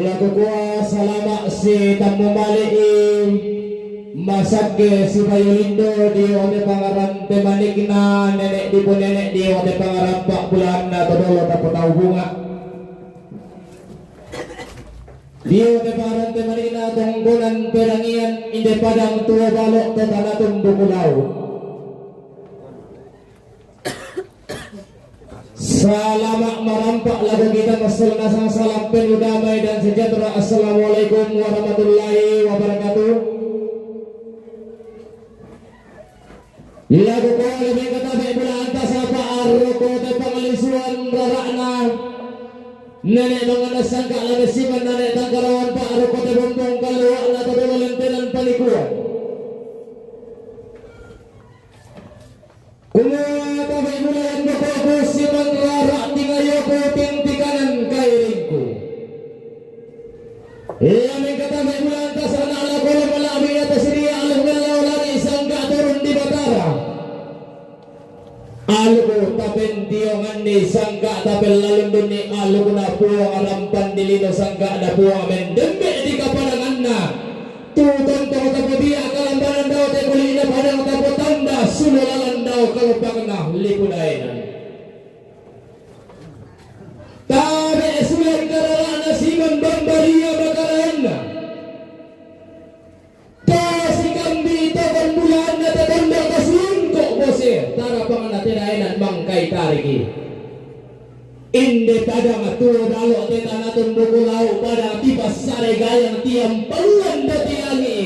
lagu kuah salama si tamu maliin masage si Bayu Lindo di ode pangaran temanik na nenek di pun nenek di ode pangaran pak bulan na todolo tapo tahu bunga di ode pangaran temanik na tonggolan perangian inde padang tua balok ke tanah tumbuh pulau. Selamat merampak lagu kita masalah salam penuh damai dan sejahtera. Assalamualaikum warahmatullahi wabarakatuh. Lagu ko lebih kata bulan tasapa aroko te pangalisuan rarakna nenek mangana sangka laga siman nenek tangkarawan pak aroko te bombong kaluak na tadolo lentenan palikuan kumata tabi bulan bako siman rarak tingayo ko tintikanan kairingku yang kata bulan tasana ala ko malabi atas ria alam galau lari sangka turun di batara aluko tapen tiyongan ni sangka tapel lalun duni aluko na puwang arampan dilino sangka na puwang men dembe di kapalangan na tutong toko tapo biya kalambanan daw te kulina padang tapo tanda sunulalan daw kalupakan na lipunainan tabi sulan kararana siman bambalia bakarayan na si kambi tokon bulan na tatanda kasulungko bose tara pangan natin mangkay tariki inde padang tuwa dalo te tanatun bukulau padang tibas sare gayang tiam peluan dati angi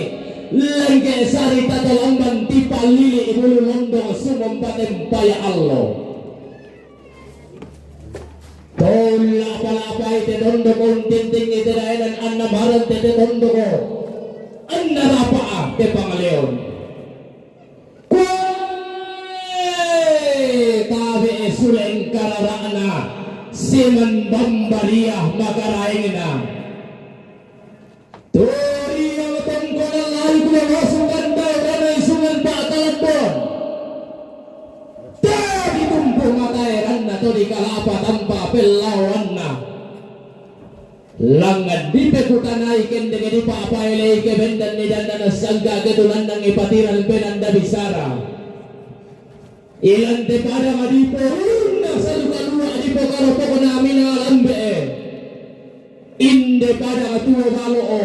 lengke sari tatalamban tipa lili ibulu londo sumompaten paya allo tola palapay te tondo kong tinting ite dainan anna maran te tondo ko anna rapaa te pangaleon tabi suleng kararana siman bambariyah magaraing na turi yang tongkonan lalu kulang sungan daw danay sungan patalabon tabi tumpung matairan na to di kalapa tanpa pelawan na langad di pekutanay kende di papailay ke bendan ni danda na sangga ketulan ng ipatiran penanda bisara ilan te pada madipo na sa luka-luka adipo karopoko namin na alambe inde pada katuwa baloo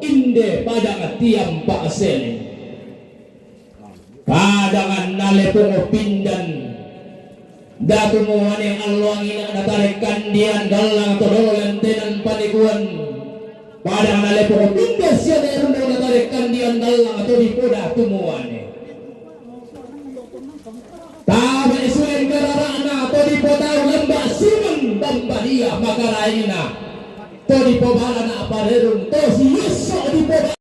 inde pada katiam paasene kadangan nalepong pindan datu mo ang alwangin na natarikan diyan galang todolo lentenan panikuan padang nalepong pindan siya na natarikan diyan galang ato di poda tumuane tabi sulen kararana to di potao lamba siman bambadia makarain na to di pobala na aparerun to si Yeso di pobala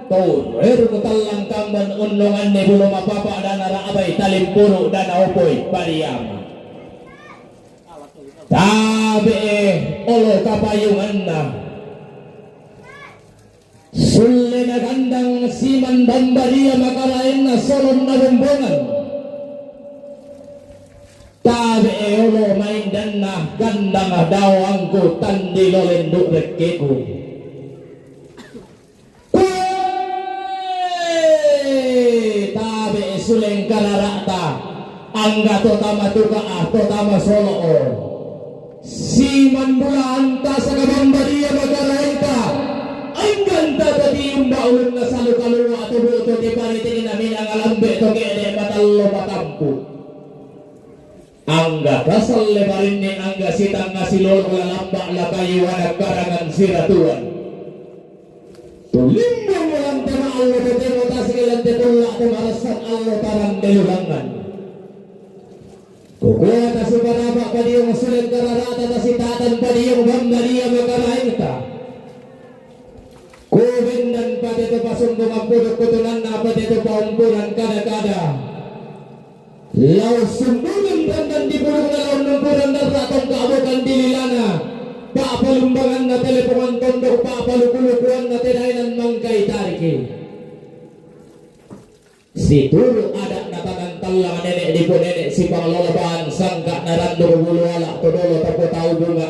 to eru kutalang kamban unlongan ne bulo mapapa dan araabay talimpuro dan aupoy pariyama tabi olo kapayungan na sulle na gandang siman bambaria makarain na solon na bumbungan tabi eolo maindan na gandang dawang ko tandi lolendo rekeku tabi suleng kararata angga to tama tuka to tama solo siman bulan ta sa bambaria makarain ta ang ganda tadi yung baulong na sa luka-luwa at ubuto di paritingin namin ang alambe to kene matalo matampu angga kasal lebarin ni angga sitang nga silol lalamba lakayuan at karangan siratuan tulimbang walang tema allo to temo tasikilan tetula tumarasan allo tarang delulangan kukuha ta subaraba pa di yung sulit kararata ta sitatan pa di yung bambaria makarain ta Kubin dan pada itu pasunggung ampun kutulan na pada itu paumpuran kada-kada lau sumbungan dan di burung na lau numpuran dan ratong kaabukan dililana paapalumbangan na telepongan tondok paapalukulukuan na tinainan mangkay tariki si turu ada natanan talang nenek di nenek si panglolaban sangka narando bulu ala todolo tapo tau bunga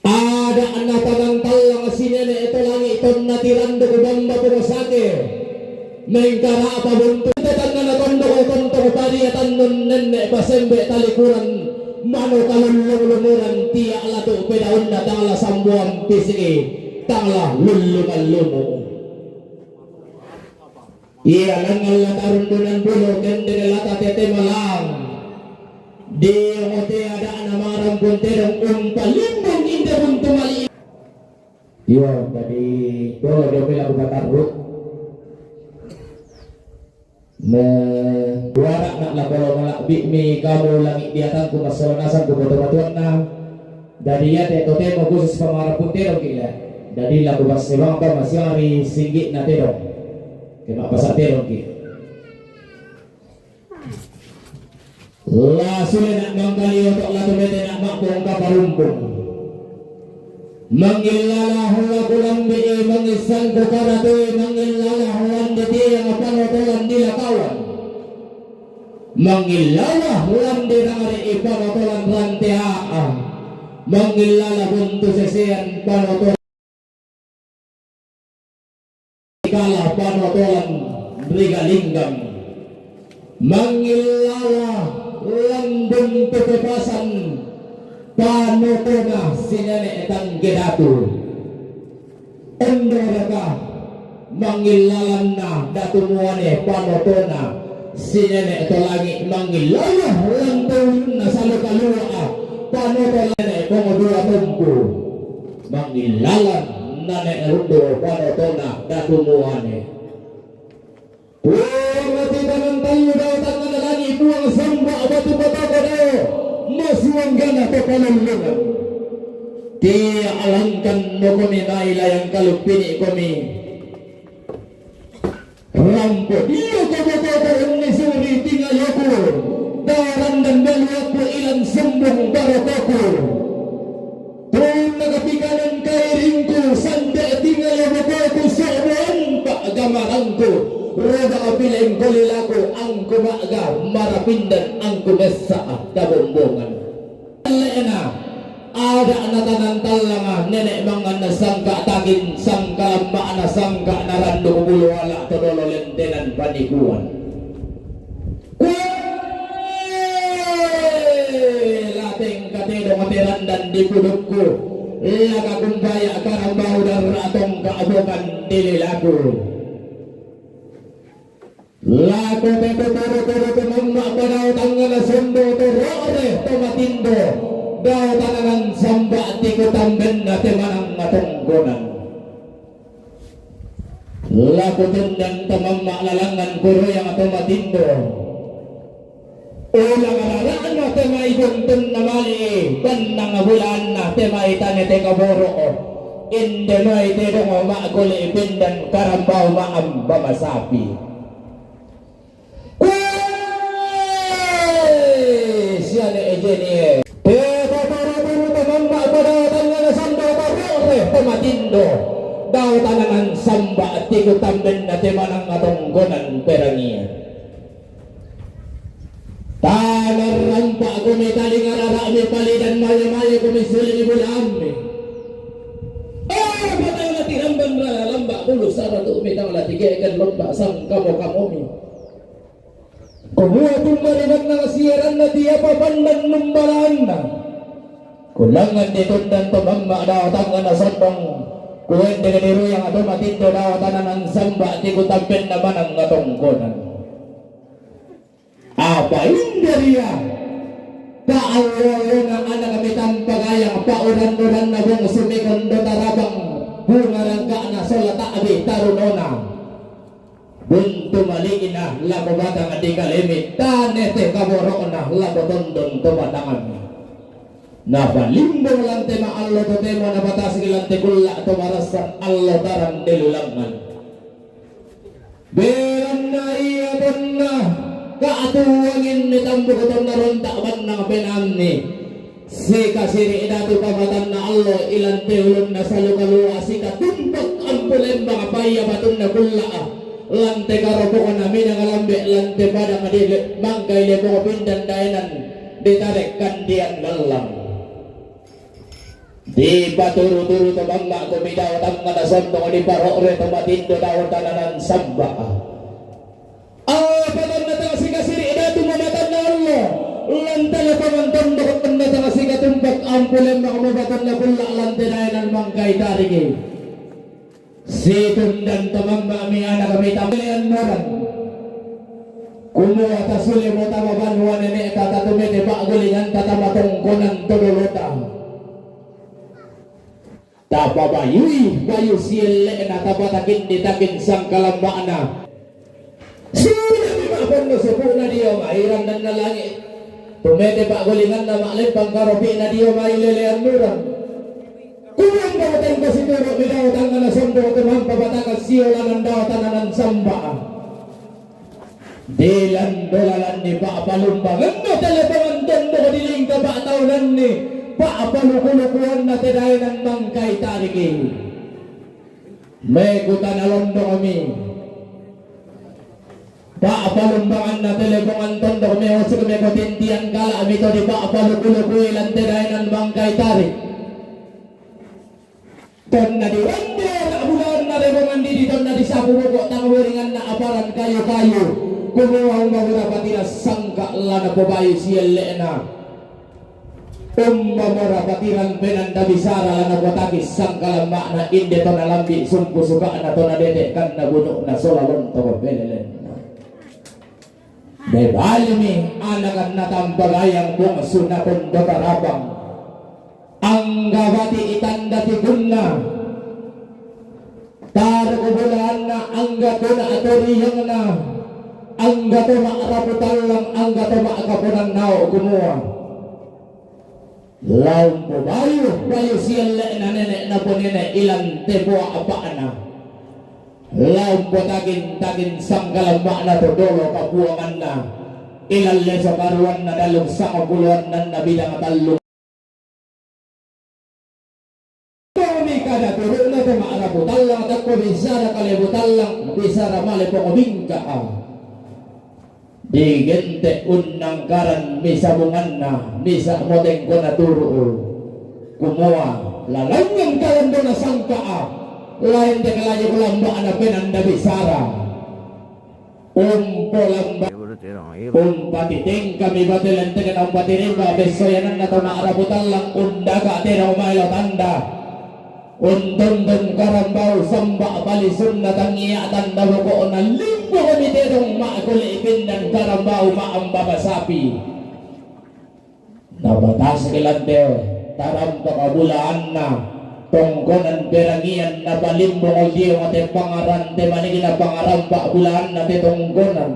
ada natanan talang si nenek ito langit ito natirando kubamba pumasake mengkara apa buntu tetan na natondo ko tonto pariyatan nun nenek pasembe talikuran mano kalulung-lumuran tiya lato pedaun na tangla sambuan pisigi tangla lulungan-lumo iya langal na tarundunan bulo kende lata tete malang di ngote ada anamarang punterong umpalimbong inde buntu mali iya tadi dolo dia bilang bataruk warak nak lah kalau malak bikmi kamu langit di atas ku masalasan ku betul-betul na dari ya te tote mo khusus pamarap puntero kila dari lah ku basibang pa masyari singgit na tero kena pasat tero ki la sule nak mangkali untuk la tumete nak makbong kaparumpong mangilala huwa kulang bi'i mangisan ko karatoy mangilala huwan diti yang panotolan nila kawan mangilala huwan dirangari ipanotolan rantiaa mangilala buntu sesian panotolan kala panotolan rigalinggam mangilala lambung pepepasan panotona sinane etang gedatu endoraka mangilalan na datu muane panotona sinane eto langit mangilala lambung na salukalua panotona pangudura tumpu mangilalan nane erundo panotona datu muane Purati tangan tayo daw tangan na langit buang samba batu batako daw masuang gana to kalulungan ti alangkan mo kami nailayang kalupini kami rampo iyo kabototo ni suri tingayoko daran dan beluako ilang sumbong barokoko kung nagapikanan kay ringko sande tingayoko soon pa gamarangko roda apiling kolilako ang kumaga marapindan ang kumesa kabombongan alena ada natanan talanga nenek mangan na sangka tagin sangka lamba na sangka narando buluwala todolo lentenan panikuan lating katero materan dan dipudukku laga kumbaya karambau dan ratong kaabokan dililaku laku teto toro tumangma padaw tangan na sundo torore tomatindo daw tanangan samba tiku tamben na temanang matunggonan laku tundang tamangma lalangan kuro yang tomatindo ulang araraan na temay buntun na mali banang bulan na temay tanete kaboro inde may tedong maaguli pindan karambaw maam bamasapi siya ejeni pero para tamamba pada tangan samba barore pematindo daw tanangan samba at tigo tamben na temanang atonggonan perangia tanar rampa kumi taling arara mi palidan maya kumisuli ni bulami batang lati rambang lamba puluh sara tu mi tang lati gekan lomba sang kamu mi Kumuha tumariman ng siyaran na di apapandan numbalaan na kulangan ditundan tumamba daw tangan na sandong kuwen dengan niru yang ato matindo daw tanan ng samba di kutampen naman ang atongkonan apa indariya kaawayo ng anak kamitan pagayang pauran-uran na buong sumikondo tarabang bungarang ka na solata abi tarunona buntu maliin na labo batang adikalimit tanete kaboro na labo tondon tumatangan nabalimbo lang tema allo to tema na batas gilante kulla to marasan allo tarang dilulangan beran na iya na kaatuwangin ni tambo ko na ron takban ng penamni si kasiri datu pamatan na allo ilante ulun na salukalua si katumpak ampulen mga paya batun na kulla lante karopo namin ang alambe lante pada kadili mangkay lepo pindan dainan ditarik kandian lalang di paturu-turu to bangga ko midaw tang kanason to di parore to matindo daw tananan samba panon na tang sikasiri datu mamatan na Allah lante lepo manton do kanda tang sikatumbak ampulem na kumabatan na pula lante dainan mangkay tarigi situn dan tamang mami anak kami tamlian moran kumuha tasuli mo tamabanwa nene tatatumete pagulingan tatamatong konan todolota tapabayui bayu sile na tapatakin ditakin sang kalambana sila mimapon no sepuna diyo mairan dan nalangit tumete pagulingan na maklipang karopi na diyo mailelean moran kurang bawatan ko si Turo bidawatan nga nasondo tumang pabatakas siyolan ng dawatan na ng samba dilan dolalan ni paapalumbangan no telepangan tondo ko diling kabatawanan ni paapalukulukuan na tiday ng mangkay tariki may kutan alondo kami paapalumbangan na telepangan tondo kami huwag kami kutintian kala amito di paapalukulukuan tiday ng mangkay tariki ton na diwando na bulan na remongan di ton na disabu mo tang wiringan na aparan kayo-kayo kumuha ang mamurapati na sangka na babayo siya leena mamurapatiran penanda bisara na batakis sangka lama na inde to na lambi sumpu suka na to na dede kan na buno na solalon to ko pelelen debalmi anakan na tambagayang bungsu na kondo karabang anggabati itanda tigunna tarukubulan na anggato na atoriyang na anggato maaraputan lang anggato maakapunan nao kumuha laung po bayo siyale na nene na po nene ilang tepo apa na laung po tagin sanggalamba na to dolo kapuangan na ilang leso karuan na dalong sa kabuluan na nabilang talong kada turun na to maaraputan lang at ako bisara kalibutan lang bisara mali po kabingka di gente unang karan misa bungan na misa moteng ko na turo kumuha lalangang kalan do na sangka lain de kalayo ko lamba na penanda bisara umpo lamba patiting kami batilan tegan ang patirin ba besoyanan na to maaraputan lang undaga tena umaylo tanda untundun karambau samba balisun na tangiatan na buko na limbo kami terong maakulipin dan karambau maambabasapi nabatas kilante taram pakabulaan na tongkonan berangian na balimbo ko diyo ate pangaran te manigin na pangaramba bulaan na te tongkonan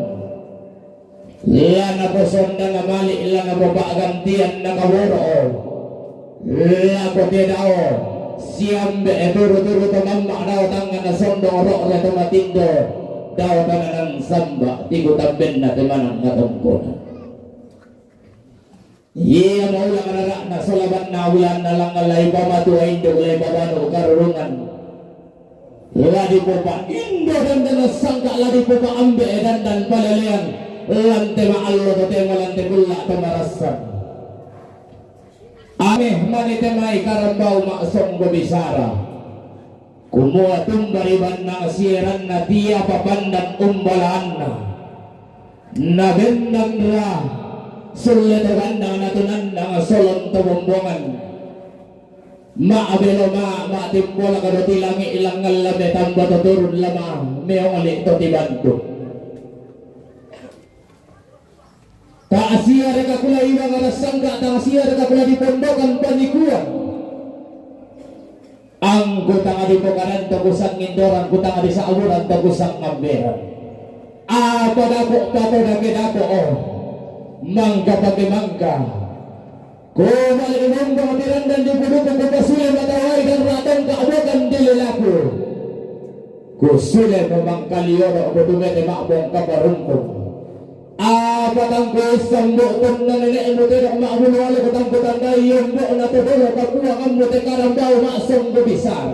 lana po sonda nga mali lana po baagantian na kawuro lana po tinao siam turu-turu to mamma daw tangan na sondo ro to matindo daw tanan samba tigo tamben na teman nga tongkon iya maula kanara na solaban na ulan na lang alay pamatuay do lay babano karurungan ladi po pa indo dan na sangka ladi po pa ambe dan palalian lante maallo to tema lante bulla to marasan ameh manitemay karambau maksong gobisara kumuha tumbariban na asiran na tiya papandan umbalaan na nabendang ra suletagan na natunan na solon tabumbongan maabelo matimpola kadoti langi ilang ngalabe tamba tuturun lama meong alik to tibanto taasiya reka kula iwa ngarasangga taasiya reka kula di pondokan panikuan ang kutang adi pokaran to kusang indoran kutang adi sa awuran to kusang ngamberan padako dake mangga pake mangga kumal imong pangatiran dan dipudukong kupasuli mataway dan ratong kaawagan dililaku kusuli memangkalioro kutumete makbong kaparungkong patang kusang bukong na nene mo tinok maabulwalo kutang kutanda yung buo na tutulo kapuwa ang mo te karambao maasong gubisar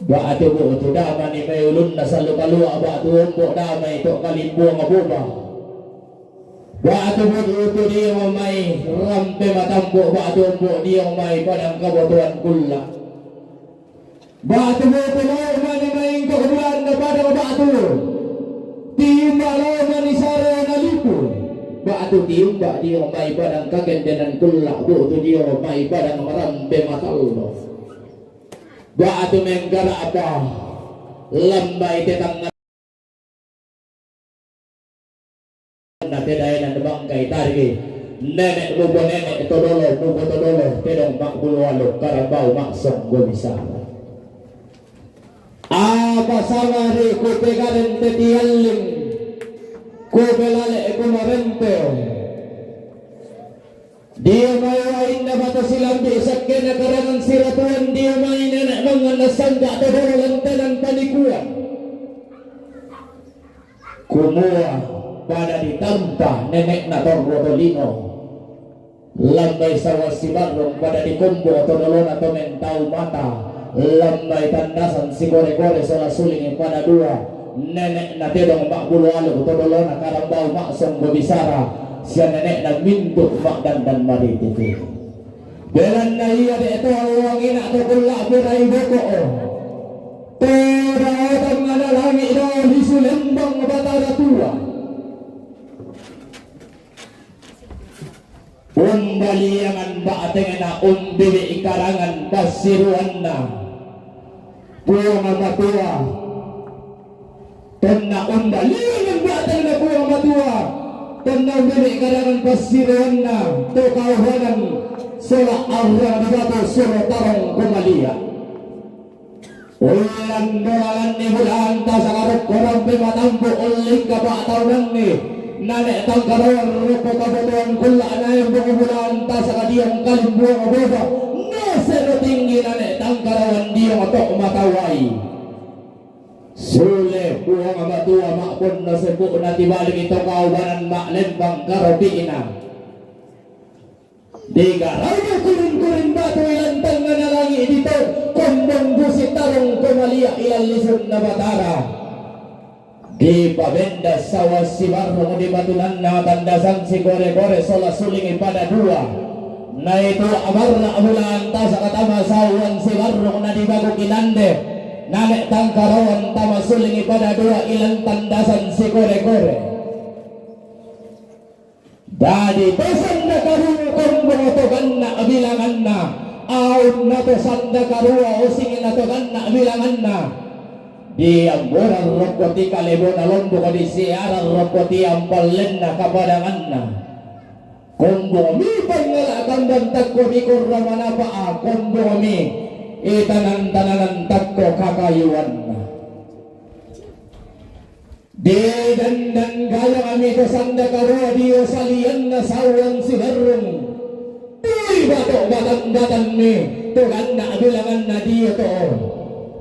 Ba atu bu tu dama ni may ulun na sa lukalua ba tu umbo dama ito kalimbuang abuba. Ba atu bu tu di may rampe matambo ba atu umbo di may padang kabutuan kulla. Ba atu bu tu may kebulan na padang ba atu. Tium malaw ni sare na lipo. Ba atu tium ba di may padang kagendenan kulla bu tu di may padang marampe matalno. Ba atu menggara apa lambay tetang na teday na bangkay tarigi nenek bubo nenek todolo bubo todolo tedong makbulwalo karabaw maksong gomisara apa samari ko pegaren tetialing ko belale kumarente dia mayawain na bata silang di sakya na karangan siratuan dia main nenek mga nasangga at lantanan panikuan kumuha pada ditampa nenek na torrotolino lambay sa wasibarong pada dikumbo todolo na tomentau mata lambay tandasan si kore-kore sa lasuling pada dua nenek na tedong makbulualo todolo na karambaw maksong gobisara siya nenek na mindok makdandan marititi belan na iya di ito ang uwangin ato kula piray boko toda otang nanalangi do lisulembang batara tua umbaliangan baatengan na umbili ikarangan pasiruan na puang matua tonna umbaliangan baatengan na puang matua tandang bini karangan pasiruan na to kauhanan sila arang di batu sila tarong kumalia ulan dolangan ni bulan ta sa karok korang pimatampo uling ka pa taunang ni nanek tang karawang rupo kabutuan kula na yung bulan ta sa kadiyang kalimbuang aboba no sero tinggi nanek tang karawang diyang atok matawai sule buang amatua makpun na sebu na tibaling ito kaubanan maklembang karobiina di garaw na kurin-kurin batu ilantang nga nalangi dito kumbong busit tarong kumalia ilang lison na batara di pabenda sa wasibarong di batunan na tandasan si kore-kore sola suling pada dua na ito amar na amulaan ta sa katama sawan si barong na di bago kinande nanek tang karawan tama sulingi pada dua ilang tandasan si kore-kore dadi tosan na karuwa kumbong otogan na abilangan na aun na tosan na karuwa usingin na togan na abilangan na di amburan rokoti kalebo na londo ka di siaran rokoti ampalen na kapadangan na kumbong mi pangalakan dan takko di kurra manapaa kumbong mi itanan-tananan takko kakayuan na di dandan gaya kami to sanda karua diyo salian na sawan si barong tuy bato batan-batan mi tugan na abilangan na diyo to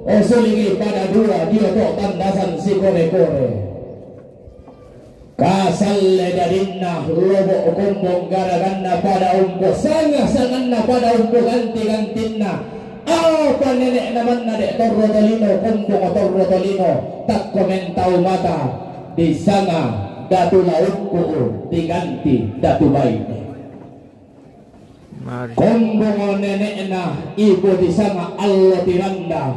o sulingi pada dua diyo to tandasan si kore-kore kasalle darin na lobo kumbong garagan na pada umpo sangan na pada umpo ganti-gantin na apa nenek naman na de torrotolino kumbong o torrotolino tak komentau mata di sana datu laut ko diganti datu baik kumbong o nenek na ibu di sana Allah tiranda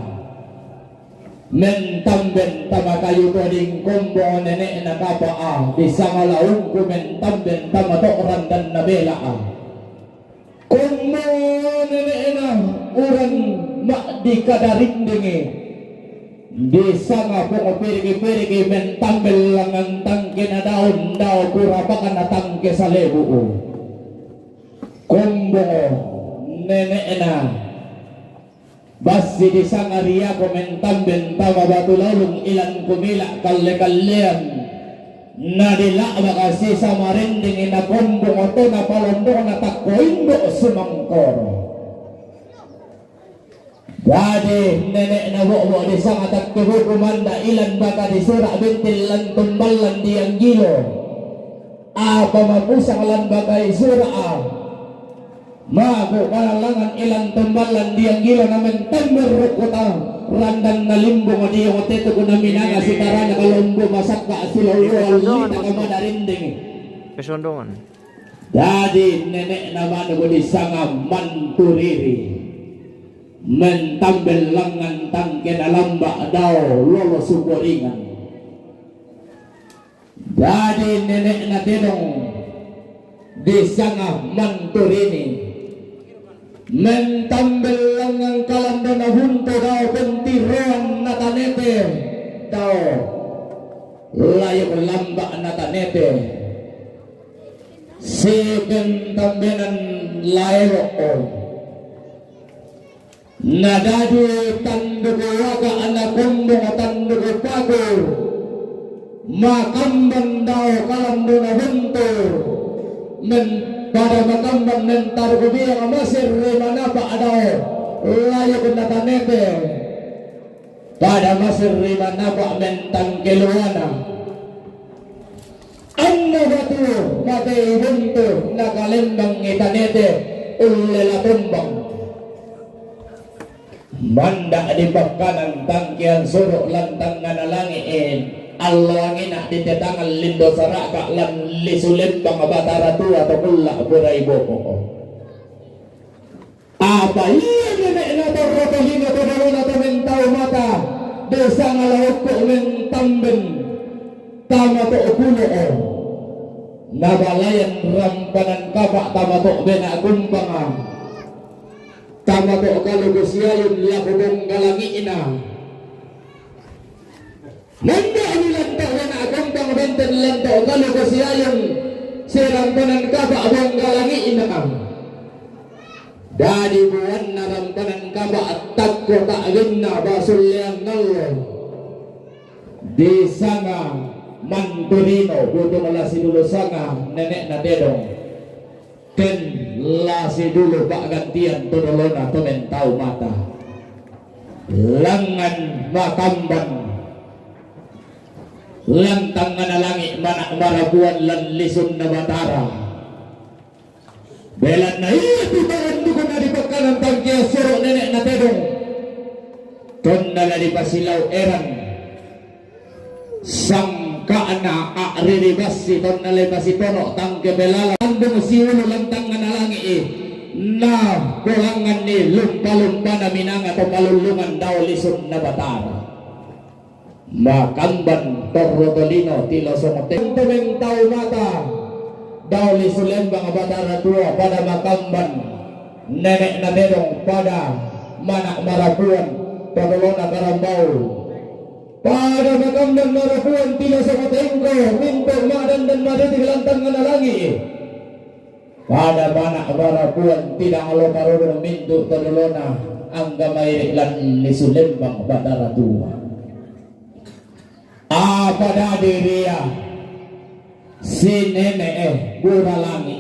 mentamben tama kayu koding kumbong o nenek na kapaa di sana laut ko mentamben tama tokran dan nabela kumbong nenek na orang mak di kadarindingi di sana po pirigi-pirigi mentambel langan tangke na daun daw kurapakan na tangke sa lebu kumbo nenek na basi di sana ria ko mentambel tama batu lalong ilan kumila kalle-kallean na dila makasi sa marinding na kumbo to na palondo na takoindo sumangkoro Wadi nenek na wo di sangat at kumanda ilan baka di sura bintil lan tumbalan di ang gilo apa mapusang lan baka isura Mago kalalangan ilang tumbalan diyang gila namin tamber rukutang randang nalimbong o diyang oteto ko namin nga si Tarana kalumbo masak ka siluluwal lita ka madarinding Kesondongan. dadi nenek naman ko di sanga manturiri mentambel langan tangke nalamba daw lolo suboringan dadi nenek na tinong di sanga manturini mentambel lang ang kalanda na hunto daw pentiruan na tanete daw layok lamba na tanete si pentambenan layro o nadadu tandugo waga anak kumbong tandugo pago makambang daw kalanda na hunto pada makambang mentar kubiya nga masir rimanapa adaw layo na tanete pada masir rimanapa mentang keluana anna batu matay bunto nakalembang itanete ulela tumbang manda di pagkanan tangkian surok lantang nganalangiin alangin na ditetangan lindo saraka lan lisulim pang batara tua to kulla buray boko apa iya nenek na to rotohinga to na to mentau mata desa ngalawak ko mentamben tama to okulo o nabalayan rampanan kabak tama to bena kumpanga tama to kalugusyayon lakubong galangi ina nanda anilang taon na akong pangbenten lang taon kalau ko siya yung sirampanan ka ba abang galangi inakam dadi buwan na rampanan ka ba at tagko ka agin na basulyang nalo di sanga manturino buto mala si dulo sanga nenek na dedong ken la si dulo ba gantian tudolo na tumentau mata langan makamban lantang nganalangi manak marabuan lan lison na batara belan na iya tibaran dugo na di pagkanan tangkya suro nenek na tedong ton na di pasilaw eran sangkaan na aariribasi ton na pasi tono tangke belala andong si ulo lantang nganalangi na kulangan ni lumpa-lumpa na minanga to kalulungan daw lison na batara makamban torrotolino tilo somoteng tumengtau mata dauli sulen bang batara tua pada makamban nenek na dedong pada manak marapuan padolona karambau pada makamban marapuan tilo somotengko minto madan dan madeti lantang nganalangi pada manak marapuan tidak alo karudong minto padolona angga mairi lan lisulen bang batara tua apa dadi dia si nenek buralangi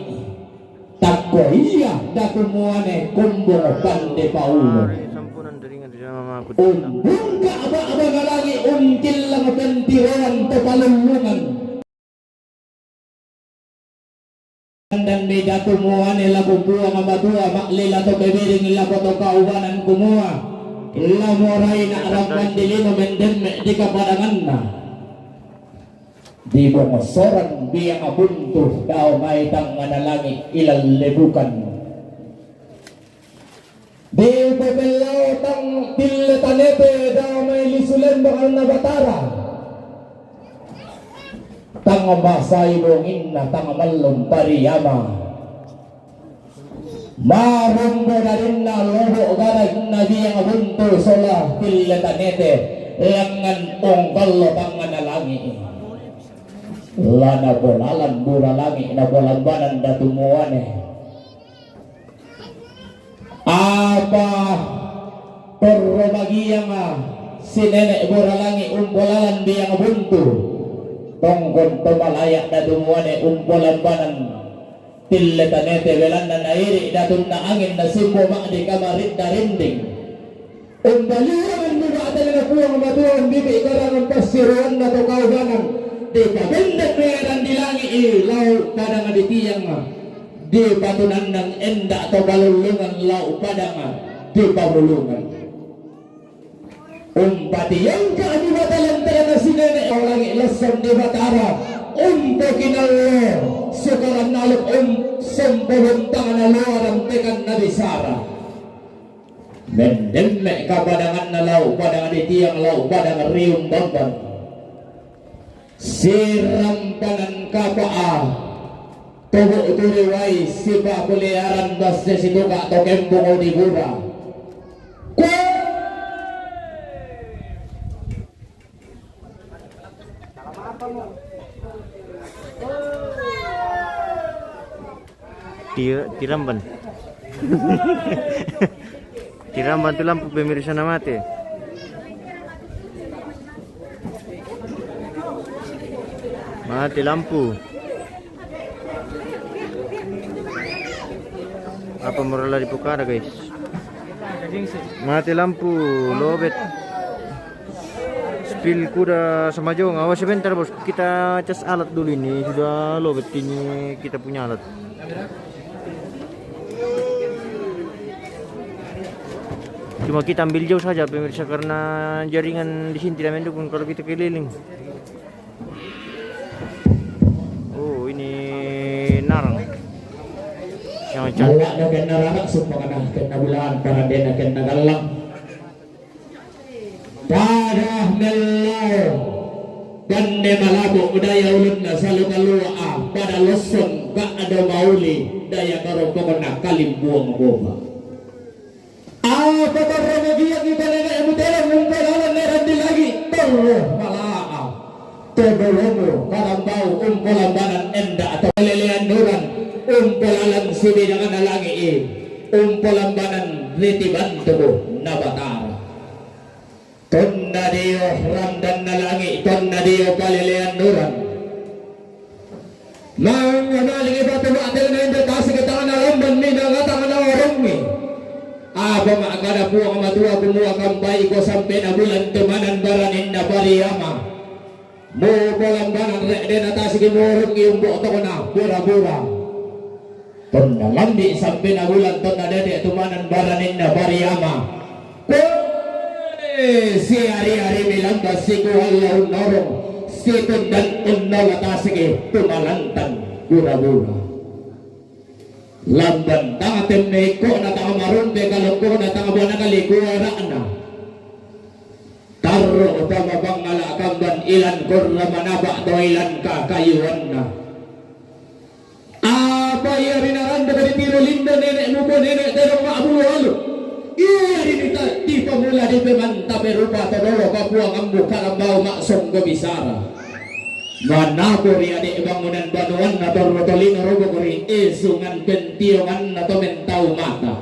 takko iya datu muane kumbong pande paulo Sampunan dari mama aku. buka aba ngalangi until lang pentiron to palulungan dan beda tumuane labu buang amatua maklila to bebiring labu to kaubanan kumua illa moray na rampan dilino mendem di kapadangan na di bongosoran biang abuntuh daw may tang manalangit ilal lebukan di bebelaw tang tiletanete daw may lisulen bakal na batara tang masay bongin na tang malong pariyama marumbo na rin na loho garag na biang abuntuh sola tiletanete langan ongkalo tang manalangit lana bolalan buralangi na bolambanan datumuane apa perbagian si nenek buralangi umbolalan biang buntu tongkon tomalayak datumuane umbolambanan tilletanete belan na nairi datun na angin na simbo mak di kamarit na rinding umbaliwan mga atali na puwang matuang bibi ikarang pasiruan na to kaubanan di kabendak meran di langit ilaw pada ngaditiyang di batunan ng enda atau balulungan lau padangan di pamulungan. Umpati yang keadibatalan na si nenek langit lesson di Batara untuk kinalo sekarang naluk sempurun tangan luaran tekan Nabi Sarah mendemek kapadangan na lau padangan di tiang lau padangan riung bambang sirampanan kapaa tubuh turiwai sipa kuliaran basnya situka atau kembung o di bura Tiramban. Tiramban tu lampu pemirsa na mati. Mati lampu. Apa moral di Pukara guys? Mati lampu, lobet. Spill kuda sama jong. Awas sebentar bos, kita cas alat dulu ini. Sudah lobet ini kita punya alat. Cuma kita ambil jauh saja pemirsa karena jaringan di sini tidak mendukung kalau kita keliling. Oh ini narang. Yang cantik. Wala na kena ranak sumpah kena bulan para dia kena galang. Pada melau gande malabu daya ulun na salu kalua pada loson ka ada mauli daya karo pokona kalim buang boba. Apa karena dia kita nenek mutera ngumpulalan nerandi lagi terus malaa tebolomo karambau umpulambanan enda atau lelean duran umpulalan sibidangan nalangi umpulambanan ritiban tubuh nabatara tonna dio ramdan nalangi tonna dio palelean duran mangaling iba tumatil na indikasi katangan alamban minangatangan na warungi aba maagada po ang madua kumuha kambay ko sampai na bulan tumanan baranin na pariyama mo balambanan rekden atas gimurong yung buo ko na bura-bura tunda lambi sampai na bulan tunda dede tumanan baranin na pariyama si hari-hari bilang basiku Allah norong si tundan unnol atas tumalantan bura-bura lamban tanga temeko na tanga marunde kaloko na tanga buwana kalikuara na tarro utama bangala kamban ilan kurna manaba to ilan kakayuan na apa ya rinaranda ka tiro linda nenek mo nenek terong maabulu halu iya rinita di pamula di pemanta berupa todoro kapuang ambu karambau maksong gobisara manapuri adik bangunan banuan na torotolino robokuri isungan pentiongan na to mentau mata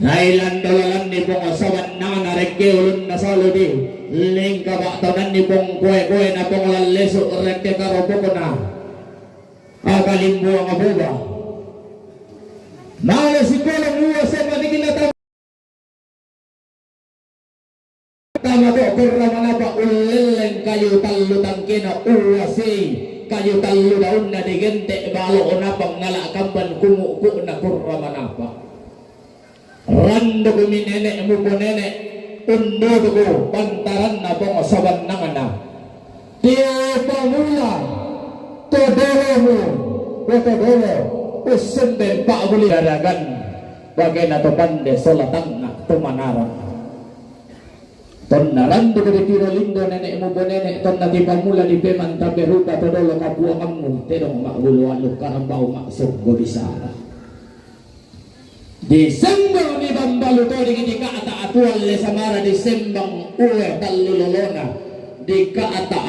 nailan dolalan ni pong asawan na nareke ulun na saludi lingka baktonan ni pong kue na pong laleso rekte karoboko na akalimbo ang abuba malas ikolang uwas ang maniginatang tama po kurra manapa ulileng kayu talutang kina uwasi kayu talutaun na digente balo onapang ngalakaban kumuku na kurra manapa rando kumi nenek mo po nenek undo ko pantaran na po saban na nga na tiyo pamula todoro mo todoro usenden pa uli daragan bagay na to pande solatang na tumanarang ton narando ko tiro lindo nenek mo bo nenek ton nati pamula di peman tabe rupa todolo kapuang ammu terong makbuluan lu karambau maksud go bisara Desember ni bambalu to di kaata atual le samara Desembang uwe talulolona di kaata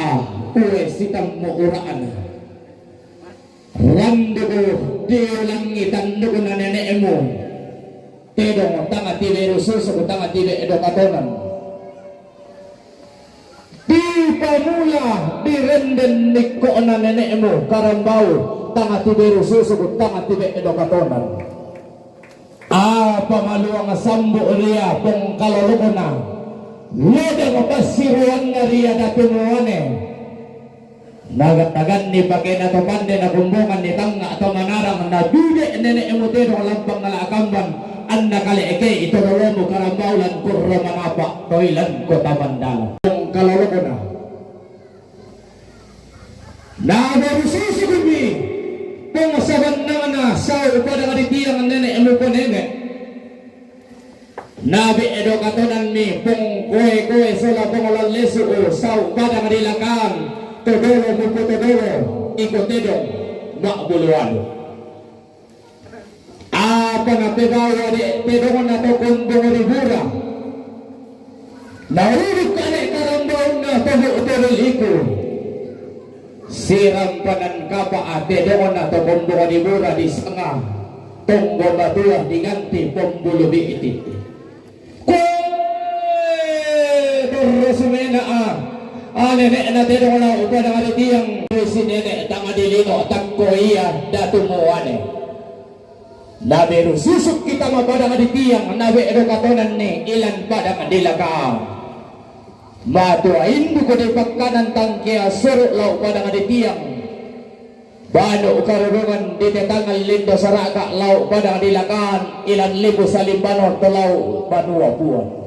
uwe sitam mo uraan rando ko di langitan ko na nenek mo terong tanga tibe rususo ko tanga tibe edokatonan di pamula di renden niko na nenek mo karambau tanga tibe rususo ko tanga tibe edokatonan apa maluang sambo ria pong kaloloko na leda mo pasiruan na ria datunuane Nagatagan ni pakai na topande na kumbungan ni tanga atau manarang na bide nenek emutero lampang na lakamban anda kali eke ito dolomo karambaulan kurra manapa toilan kota mandala. Ang kalalo ko na berususi kubi pengasaban naman na sa upada kaditiyang nenek emu ko nenek nabi edo katonan mi pung kue sola pengolan lesu sa upada kadilakan todoro mupo todoro ikotedong makbuluan apa na pegawa di pedongan na tokong bunguribura naulit ka na ikarambao na togo-utero iko sirampanan ka pa at pedongan na tokong bunguribura di sanga tonggo matua diganti pembulubi itit kue sumena nenek na tedong na upada kaditiyang si nenek tanga dilino tagko iya datumuane nabi susuk kita mapada kaditiyang nabi edo katonan ni ilan pada kadilaka matuain ko di pagkanan tangkya suruk lau pada kaditiyang bano ukarurungan di tetangal lindo saraka lau pada kadilakan ilan libu salimbanon telau banua puan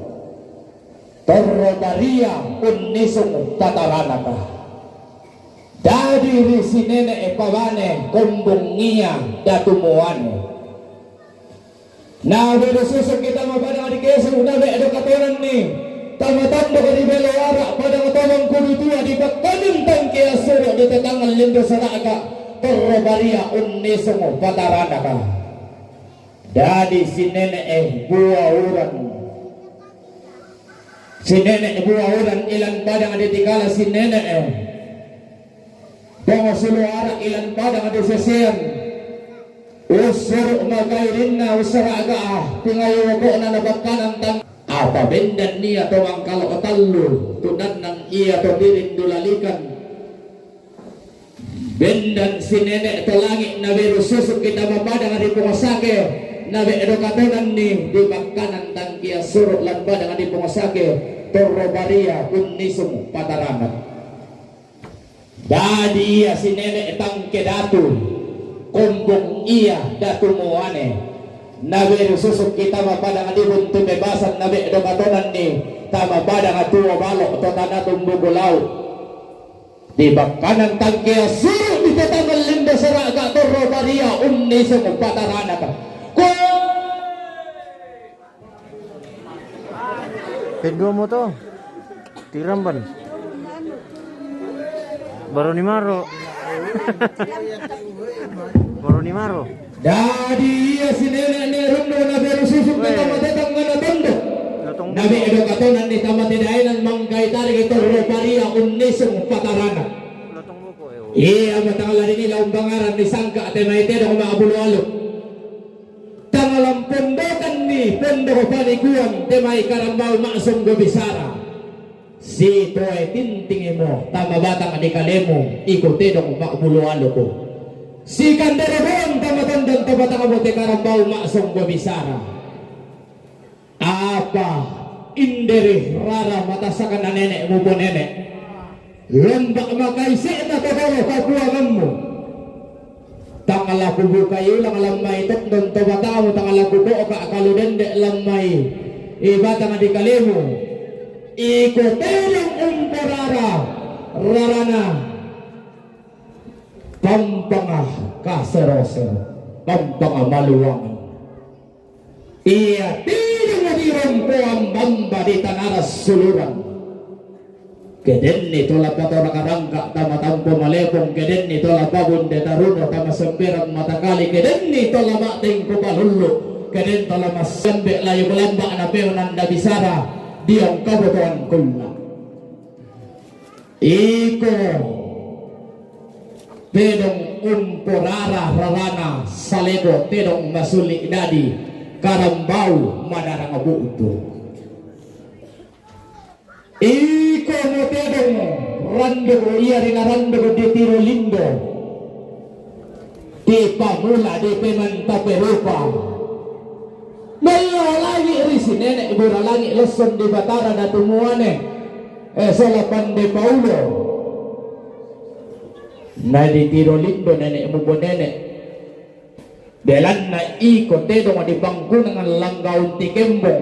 Torro Maria unisung tataranaka dari risi nenek pawane kumbungia datumuane na berususuk kita mapada di kesu nabe edo katoran ni tamatando ka di belawara pada katomang kudutua di pagkanin tangkya suro di tetangal lindo saraka Torro Maria unisung tataranaka dari si nenek buah uran si nenek buah uran ilan padang ada tikala si nenek Bongo suluara ilan padang ada sesian usur magairinna usaraga tingayo ko na nabakanan tang apa bendan niya to ang kalau katallo tunan nang iya to dirin dulalikan bendan si nenek to langit na berususuk kita mapadang ada pumasake nabi edukatonan ni di bakanan tangkia surut lan padang di pengasake Torro Maria kunisung pataramat dadi iya si nenek tangke datu kumbung iya datu muane nabi eduksusuk kita mapadang di buntu bebasan nabi edukatonan ni tama padang atuwa balok to tanatung bugulau di bakanan tangkia surut di tetangan lindo saraga Torro Maria unisung pataramat Kedua mo to. Tiramban. Baru ni Maro. Baru ni Maro. Dadi iya si nenek ni rundo na berususuk na tamatetang nga natondo. Nabi edo katonan ni tamatedainan mangkay tarig ito roparia unisong patarana. Iya matangala nila ang bangaran ni Sangka at maitero kung makabulualo. Tangalang pondokan ni pondo ko panikuan temay karambal maasong gobisara si to'y tintingi mo tama batang adikalemo ikutin ako makabulualo ko si kandarabon tama tandang tabatang mo te karambal maasong gobisara apa indere rara matasakan na nenek mo po nenek lambak makaisi na totoo kapuangan mo tangala kubu kayo lang lamay tokdon tabata mo tangala kubo ka akaludende lamay ibata nga di kalemo ikotelong umparara rarana pampanga kaserosero pampanga maluwangan iya tilong nga di rompo ang bamba di tanaras suluran keden nito lapato nakarangka tamatampo malepong keden nito lapabon de taruno tamasamperang matakali keden nito lamating kupalullo keden to lamasambe layo kulamba na peonan na bisara diyang kabutuan kulla iko pedong umpurara rarana salego pedong masuli dadi karambau madarang abuto iko mo pedong rando iya rin rando di tiro lindo di pamula di pemanta perupa mayo lagi risi nenek ibura lagi leson di batara na tumuane solapan de Paulo na di tiro lindo nenek mo po nenek belan na ikot tedo nga di bangko ng langgaw ti kembong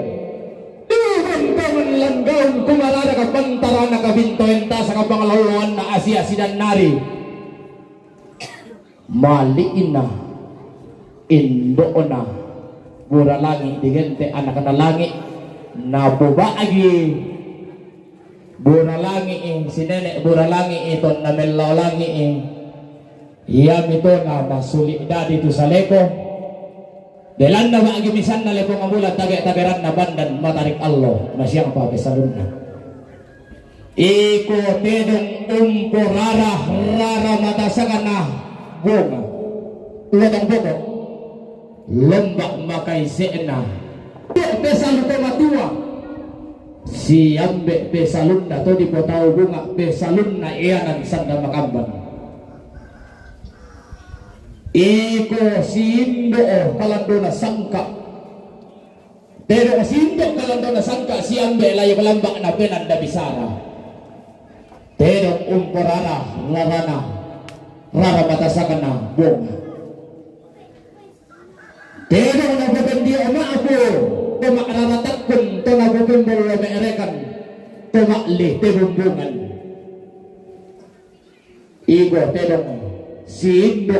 duhon tangan langgaw kumarada ka pantara na kabintoenta sa kapangalaluan na Asia-sidan nari maliin na indo na mura langi digente anak na langi na bubaagi mura langi si nenek mura langi ito na melaw langi iyam ito na masuli da dito sa leko delan na baagi misan na lepo mamulat tagaran na bandan matarik Allah na siyang papisalun na iko tedong rara matasakan na bunga ulatang buko lembak makai sena pesalun na matua si ambe pesalun na to di potao bunga pesalun na iyanan sanda makamban iko si Indo kalando na sangka pero si Indo kalando na sangka si ambe layo kalambak na penanda bisara pero umporara larana rara matasakan na bunga pero nabubendi ama ako tumakararatakon to nabubimbol na meerekan tumakli tibumbungan iko pero si Indo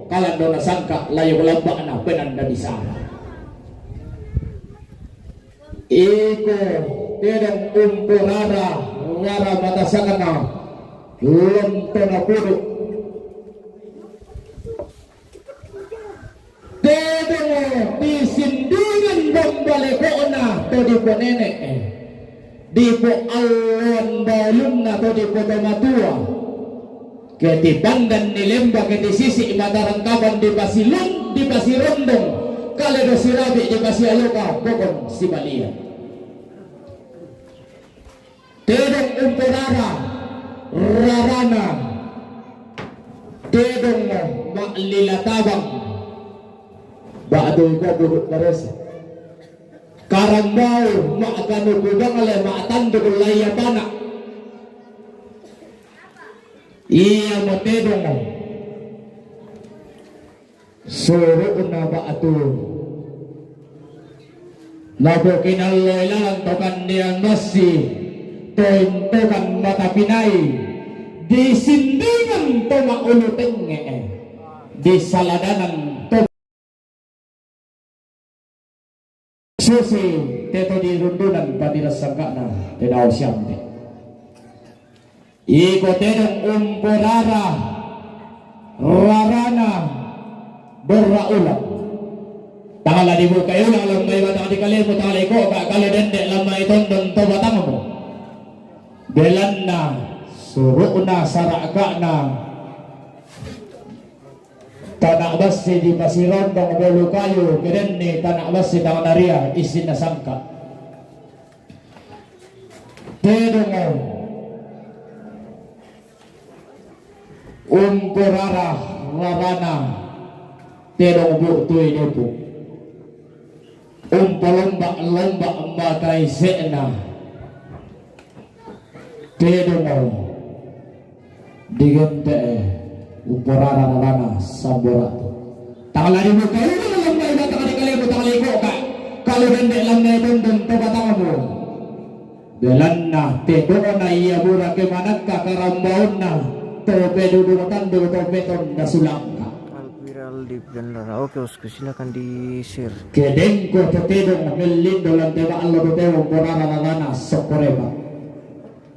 kalando na sangka layo lambak na penanda bisara iko tidang umporara rara matasakan na lonto na pudo tidang disindungan bombaleko na to di po nenek di po alon balum na to di po matua keti pandan ni lemba keti sisi matarangkaban di pasilun di pasirondong kaledo sirabi di pasialoka pokon si balia tedong umporara rarana tedong maklilatabang baadoy ko buruk kares karambau maagano kudang ale maatando kulaya panak iya mo tedong suro na ba ato nabo kinaloy lang tokan niyang nasi tokan mata pinay di sindingan to mauluteng di saladanan to susi teto di rundunan patiras sangka na tenaw siyam iko tedong umporara rarana berraulah tangala di mo kayo lang lamay batang di kalimu tangalay ko kakali dende lamay tondon to batang mo belan na suro na saraka na tanak basi di pasirondong bolu kayo keren ni tanak basi tanganaria isin na sangka tedong umporara rarana tedong buktoy nepo umpalombak makai sena tedong digente umporara rarana samborat tangalari mo kayo na lambay na tangalikali mo tangaliko ka kalau dende lamnay tondon to batangan mo belan na tedong na iya mura kemanag ka karambaon na torpedo dumatan torpedo na sulang ka viral deep dan Lara. Oke bosku silakan di share kedeng ko torpedo melindo lang tema Allah torpedo porara nana sokoreba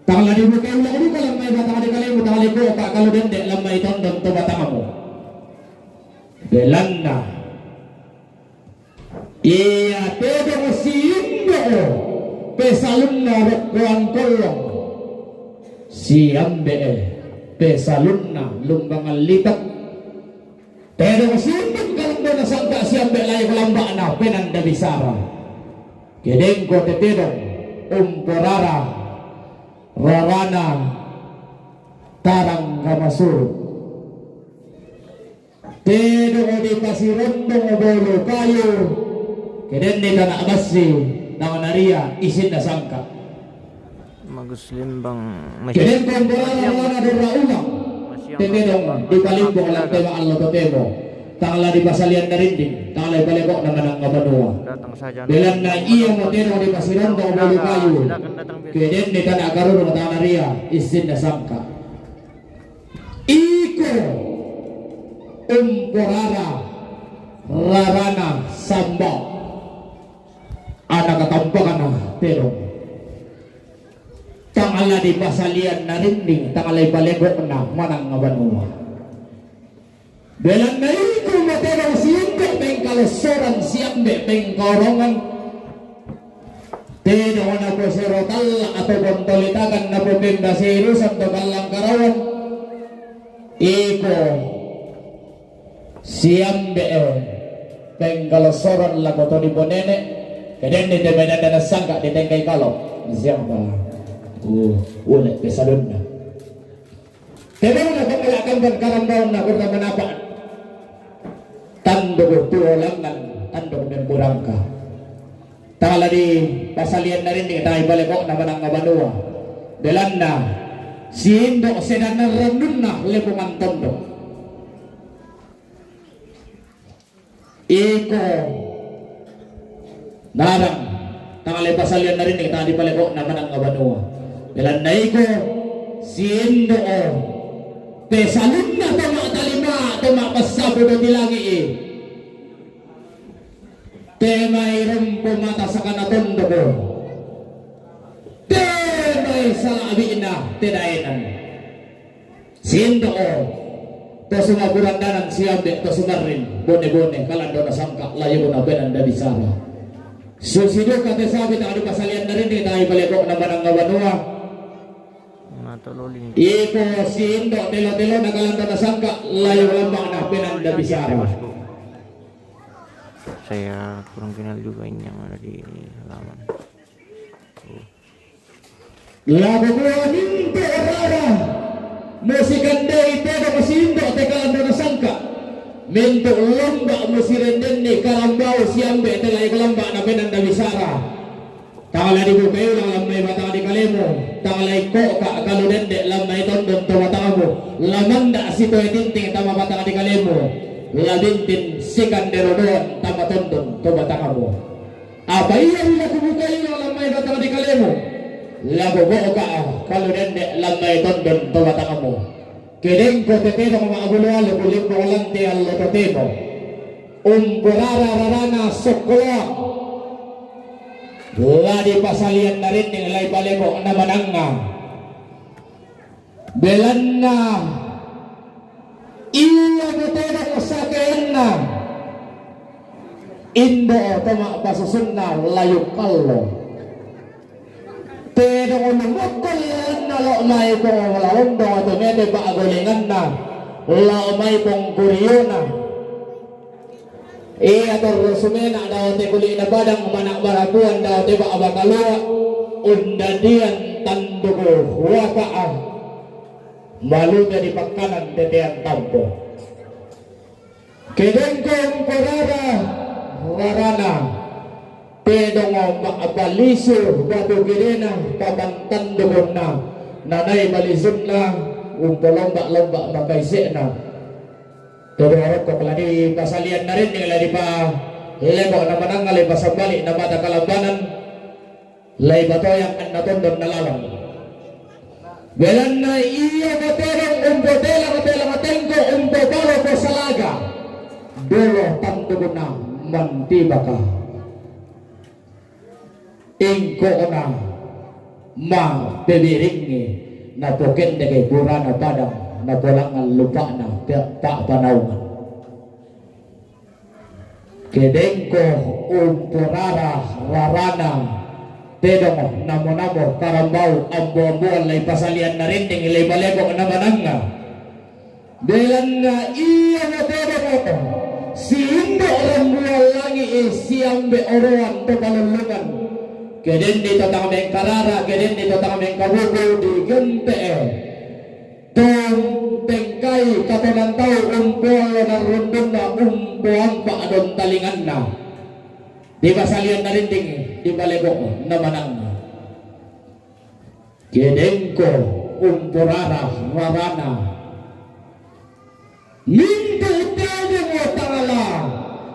tangla di buka ulang di kalam may batang di kalimu tangli ko ka kalau dende lamay tondon to batang mo belanna iya tedo sindo pesalun na rokuan kolong siambe pesalun na lumbangan litak pero simbang kalamba na sangka siambe layo kalamba na penanda bisara kedeng ko tetedong umporara rarana tarang kamasur tedong di pasirondong bolo kayo keden ni tanah basi nanganaria isin na sangka Magus Limbang keden ko umporara rarana dora ulang Tetenong di palimbo lang tema Allah totemo. Tangla di pasalian na rin din. Tangla ibalego naman ang kabanua. Datang saja. Bilang na iya mo teno di pasiron to bulu kayu. Keden di tanah karuno na tanah ria isin na sangka. Iko umporara rarana samba. Anak katampakan na pero. Tangala di pasalian na rin din. Tangla ibalego na manang kabanua. Belang na ito matero siyempre pengkalosoran siyempre pengkorongan Tino na po si Rotal atau kontolitakan na po pembasiru santo kalang karawan Iko siyempre pengkalosoran lago to di bonene Keden di temenan na sangka di tengkay kalok Siyempre ulit pesadun na Tino na pangalakan berkarambaw na kurta manapaan Tandog tuolangan, tandog dan burangka. Tangala di pasalian na rin di tayo balikok na manang ngabanua. Dalan na, si Indo sedan na randun na lepungan tondo. Iko narang, tangala pasalian na rin di tayo balikok na manang ngabanua. Dalan na iko, si Indo pesalun na tama talima tama pasabo na dilangi temay rumpo mata sa kanatondo ko temay salabi na tinainan sindo ko to sumaburandanan siyambe to sumarin bone-bone kalando na sangka layo na benanda bisara susido ka te sabi na ano pasalian na rin tayo balikok na manang ngawanua Iko si Indo telo-telo nakalanda na sangka layo lambang na pinanda bisyara. Saya kurang kenal juga ini yang ada di halaman. Lago ko minto rara. Musikande ito na si Indo tekalanda na sangka. Minto lamba musirenden ni karambao siyambe telay lamba na pinanda bisyara. Tangala di bukayo lang lamay batang di kalemo Tangalay ko ka kaludende lamay tondon tumatanga mo Lamanda sito itinting tama batang di kalemo Labintin sikandero doon tama tondon tumatanga mo Abay yung nakubukayo lang lamay batang di kalemo Lago ko ka kaludende lamay tondon tumatanga mo Kideng ko teteno mga agulualo kuling ko lanti al lototemo Umburara rarana sokolo Ladi pasalian na rin ng lay balebo na mananga Belan na Iya butera ko sa kain na Indo tama pasusun na layo kalo Pero kung namukol na laumay kong laundo at umede pa agulingan na Laumay kong kuryo na ator sumena daw te kuli na badang manak barapuan daw te ba abakalua undadian tandugo wakaan maluga di pakanan tetean tampo kedengkong parada warana pedongo maabaliso batu kirena pabantan dugon na nanay balisun na umpolomba-lomba makaisi na Todo harap ko pala di pasalian na rin nila di pa lebo na manangal pa sa balik na mata kalambanan lay bato yang natondon na lawan Belan na iya materang umbodela matengko umbobalo ko salaga Dolo tandugo na mantiba ka Ingko na ma bebiringi na pokende kay burana padang na polangan lupa na tak panaungan kedengko umpurara rarana tedong namo-namo karambau ambo-amboan lay pasalian na rin ng ilay balebok na mananga belan na iya na tedong si Indo orang buwal langi siyambe oroan to kalulungan keden dito tangameng karara keden dito tangameng kabugo di gente Tong tengkay katanan tao umpol na rundon na umpuan pa adon talingan na di pasalian na rin ding di balebok na manang kedengko umpurara warana minto tede mo tangala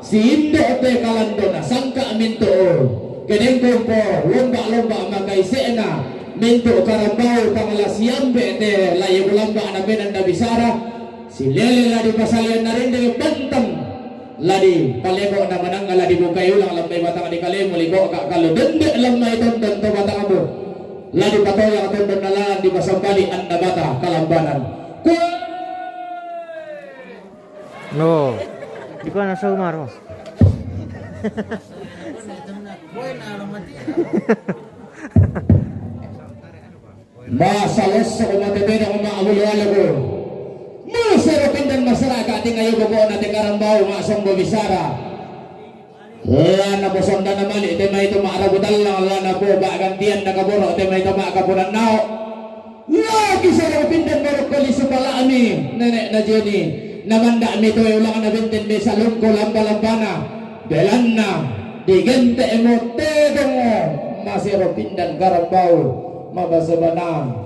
si Indo te kalando na sangka minto keneng ko lomba magaisena minto karambao tangala siambe te layo lomba na benanda bisara si lele la di pasalian na rin dengan bantang ladi palego na manang ladi bukayo lang lambay batang di kalemo ligo ka kalo dende lamay tonton to batang abo ladi patoya tonton na lang di pasambali anda bata kalambanan No. Di ko nasa umaro. Masalos sa kumatibin ang mga awalwala ko. Masarapin ng masyarakat ating ngayon ko natin karambao nga asong bubisara. Lana po sonda naman ito may tumaarabutan lang lana po bagantian na kaburo ito may tumakapunan nao. Lagi sarapin ng marok ko lisupala ami nenek na Jenny. Namanda mi to ulang na bintin mi salon ko lamba-lambana. Belan na digente emote dong masarapin ng karambao mabasabanan.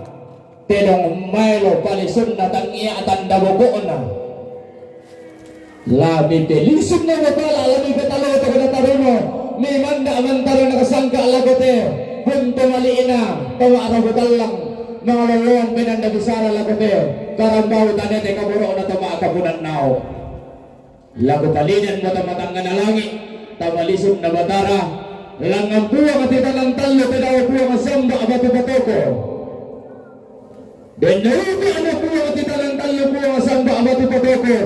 Tenong Milo palisun na tangiya at andabuko na labi pelisun na mapala labi petalo ito kanataruno may manda amantaro nakasangka alagote punto maliin na pamaarabutal lang mga lalong pinanda bisara lagote karambaw tanete kaburo na tamakapunan nao lagotalinan mo tamatangga na langit tamalisun na batara langang puwang at italang talo tinawa puwang asamba abatu-batoko dan nabi anak puwang kita lang talo puwang sangka abatu patoko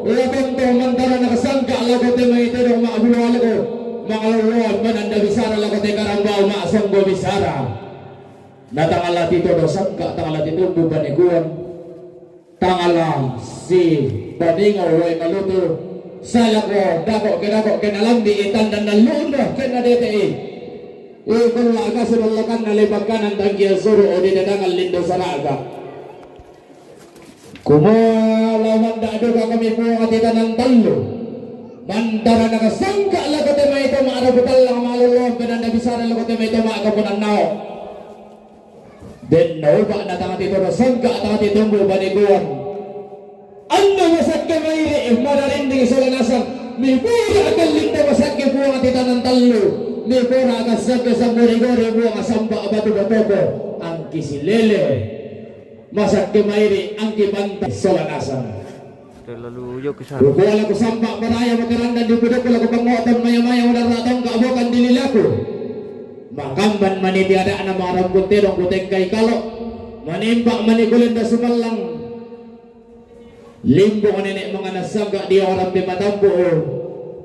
laban to mantara nakasangka lagote may ito maabulwala ko mga luluan mananda bisara lagote karambao maasonggo bisara natangala tito do sangka tangala tito bubaniguan tangala si baningaw way maluto salako dako kinalambi itan dan naluno kinadete ikon laga sunulakan nalibagkan ang tanggiya suru o dinadangal lindo sa raga kumalaman dado ka kami po katita ng talo mandara nakasangka lagote may ito maarabutal lang malulong pinanda bisara lagote may ito maakapunan nao then nauba na tangat ito na sangka at tangat ito bubaniguan ano masak ka may madarinding isulanasan may pura akan linda masak ka po katita ng talo may pura akan sagka sa murigori po kasamba abatu-batoko ang kisilele masak kemairi angki bantay solanasan Terlalu jauh ke sana. Bukuala ko sampak maraya makaranda di budok ko lagu pangotan maya-maya udah ratong kaabokan dililaku makamban maniti ada anak marang puterong puteng kay kalo manimpak manigulan da sumalang limbo nenek mga nasaga di orang pimatampo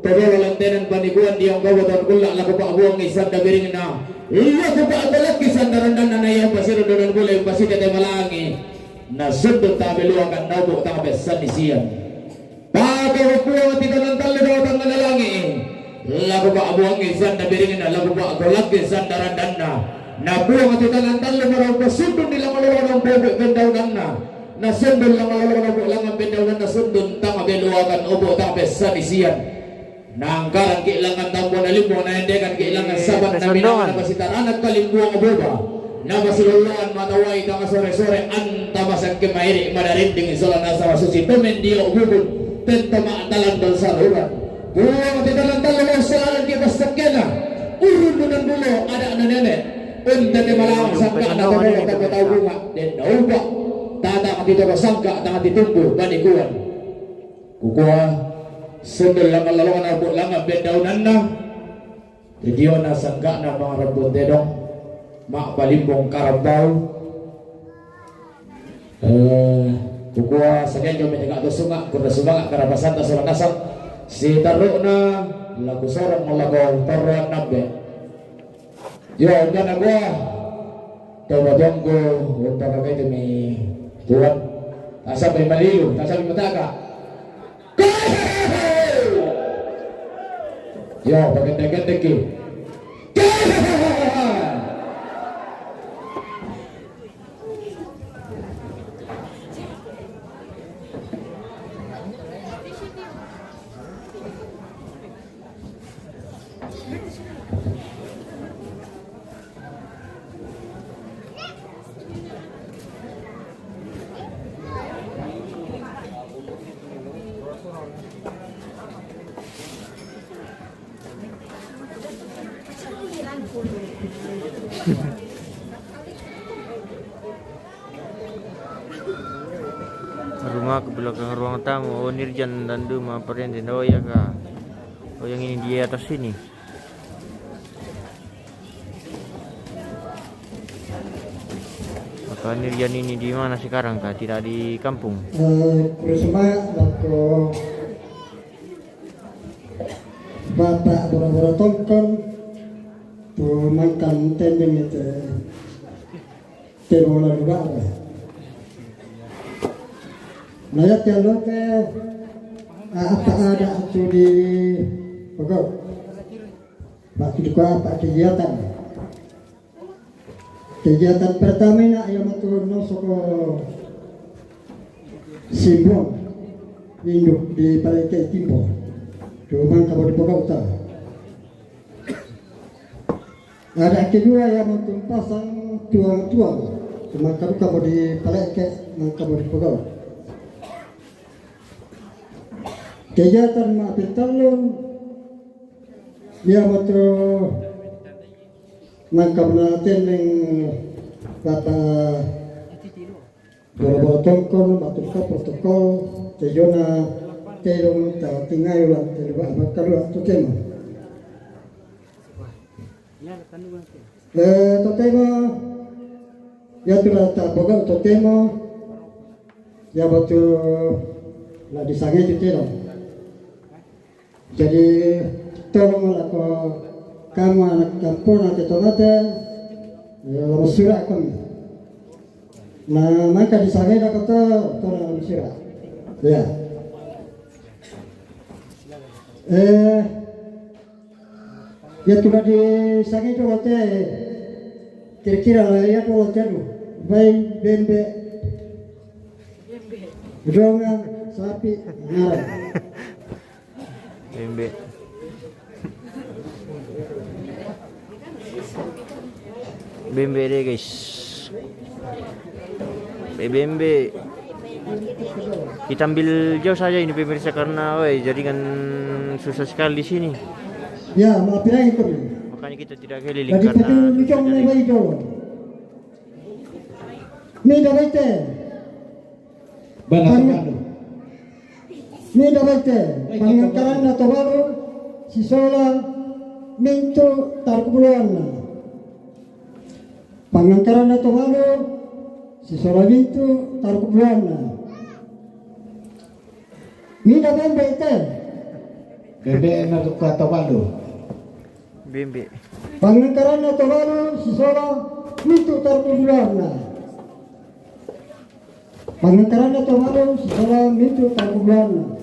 pero lang tenan paniguan di ang gawaton kulak lagu paabuang isan da biring na iya ko pa atalak kisan darandan na naya pasiro doon boleh pasi kete malangi na sundot tabi luwakan nabok tabi sanisian pagawa puwa tita ng tali daw tang nalangi lagu pa abuang isan da biring na lagu pa agolak kisan darandan na puwa tita ng tali marang pasundot nila maluwan ang bobok bendaw na sundot lang maluwan ang bobok lang ang bendaw na sundot tang abeluwakan ubo tabi sanisian nangkaran kailangan tampo na limbo na hindi kan kailangan sabat na minawa na basitaran at kalimbo ang aboba na basiluluan mataway ka sore-sore anta masag kemairi madarinding isola nasa masusi tumendiyo ububun tenta maatalan dal saluran buwa matitalan talong salalan kibastak kena urun dunan dulo ada na nenek unta di malawang sangka na tabong tapataw bunga den nauba tata katito ka sangka at titumbo banikuan kukuha sundol lang malalungan na po lang ang bendaunan na diyo na sangga na mga rabonte dong makapalimbong karabaw kukuha sa ganyo may nagadosunga kung nasunga karabasan na sulanasang si taro na lagu sorong malagaw taruan nabe yo udah na gua tawadong ko unta na kayo may tuwan tasabay malilo tasabay mataka yo paganda-ganda ki Rumah ke belakang ruang tamu. Oh, Nirjan dan Duma Pariantin. Oh ya kak. Oh yang ini di atas sini. Maka Nirjan ini di mana sekarang kak? Tidak di kampung. Bersama aku bapak bora-bora tongkon tuh makan tendeng itu tebola juga apa? Naya kalau ke apa ada itu di pokok waktu itu apa kegiatan pertama nak yang matur nosoko simbol induk di Paleke Timpo cuma kamu di pokok utara ada kedua yang matur pasang tuang-tuang cuma kamu di Paleke kamu di pokok kegiatan maafin talun dia matur mangkap tendeng kata bawa tongkol batu protokol tejona terong ta tinggal ulang terba bakal waktu tema tema ya tulah tak boga to tema ya batu la disange itu terong jadi tolong aku kamu anak kampung nanti tomate lalu surat kami nah maka di sana ada kata tolong surat ya ya tuh di sana itu kata kira-kira lah ya kalau terus baik bembe dongan sapi ngarang Bembe. Bembe deh guys. Bembe. Kita ambil jauh saja ini pemirsa karena jaringan susah sekali di sini. ya maafin itu Makanya kita tidak keliling jadi karena betul susah lucu mulai jaringan. baik dulu ini dah baik teh ini dah baik teh pangangkaran atau baru si sola mintu tarkubuluan pangangkaran atau baru si sola mintu tarkubuluan ini dah baik teh Bebe na kata balu. Bembe. pangangkaran atau baru si sola mintu tarkubuluan pangangkaran atau baru si sola mintu tarkubuluan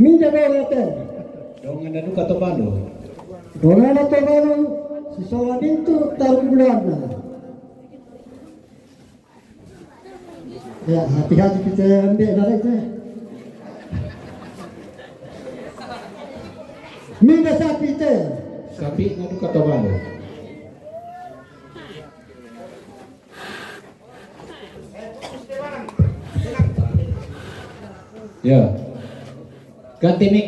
ini dah baik teh Dongan na kata balu. Dongan atau baru si sola mintu tarkubuluan ya hati-hati kita ambil dari itu Minda sapi teh. Sapi na kata balu. Ya. Ganti mic.